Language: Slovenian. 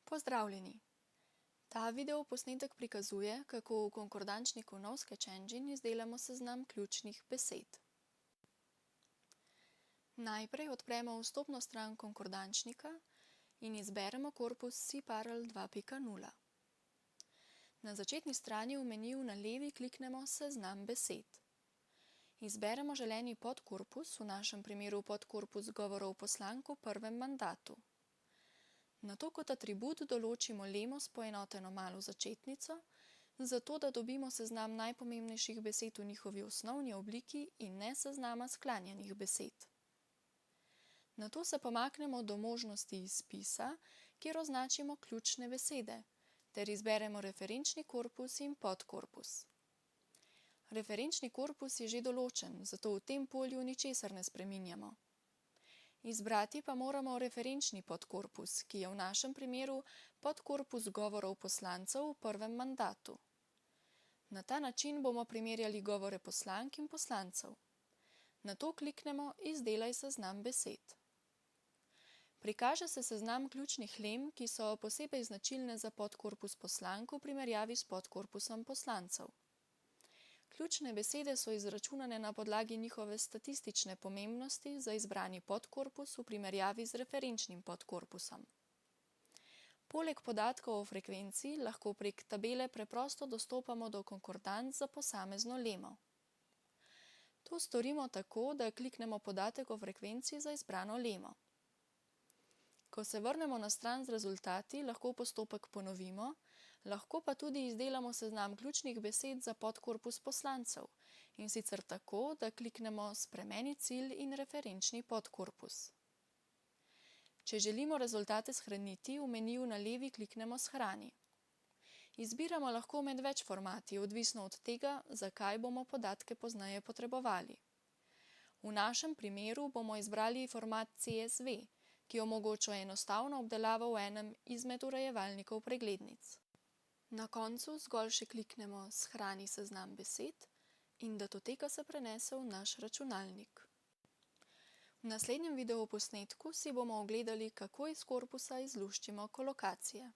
Pozdravljeni! Ta video posnetek prikazuje, kako v konkordančniku Nov Sketch Engine izdelamo seznam ključnih besed. Najprej odpremo vstopno stran konkordančnika in izberemo korpus cParallel 2.0. Na začetni strani v meniju na levi kliknemo Seznam besed. Izberemo želeni podkorpus, v našem primeru podkorpus govorov poslank v prvem mandatu. Nato kot atribut določimo lemo s poenoteno malo začetnico, zato da dobimo seznam najpomembnejših besed v njihovi osnovni obliki in ne seznama sklanjanih besed. Nato se pomaknemo do možnosti izpisa, kjer označimo ključne besede, ter izberemo referenčni korpus in podkorpus. Referenčni korpus je že določen, zato v tem polju ničesar ne spreminjamo. Izbrati pa moramo referenčni podkorpus, ki je v našem primeru podkorpus govorov poslancev v prvem mandatu. Na ta način bomo primerjali govore poslank in poslancev. Nato kliknemo Izdelaj seznam besed. Prikaže se seznam ključnih lem, ki so posebej značilne za podkorpus poslank v primerjavi s podkorpusom poslancev. Ključne besede so izračunane na podlagi njihove statistične pomembnosti za izbrani podkorpus v primerjavi z referenčnim podkorpusom. Poleg podatkov o frekvenci lahko prek tabele preprosto dostopamo do konkordanc za posamezno lemo. To storimo tako, da kliknemo podatek o frekvenci za izbrano lemo. Ko se vrnemo na stran z rezultati, lahko postopek ponovimo, lahko pa tudi izdelamo seznam ključnih besed za podkorpus poslancev, in sicer tako, da kliknemo Spremeni cilj in referenčni podkorpus. Če želimo rezultate shraniti, v meniju na levi kliknemo Shrani. Izbiramo lahko med več formati, odvisno od tega, za kaj bomo podatke pozneje potrebovali. V našem primeru bomo izbrali format CSV, ki omogoča enostavno obdelavo v enem izmed urejevalnikov preglednic. Na koncu zgolj še kliknemo Shrani seznam besed in datoteka se prenese v naš računalnik. V naslednjem videoposnetku si bomo ogledali, kako iz korpusa izluščimo kolokacije.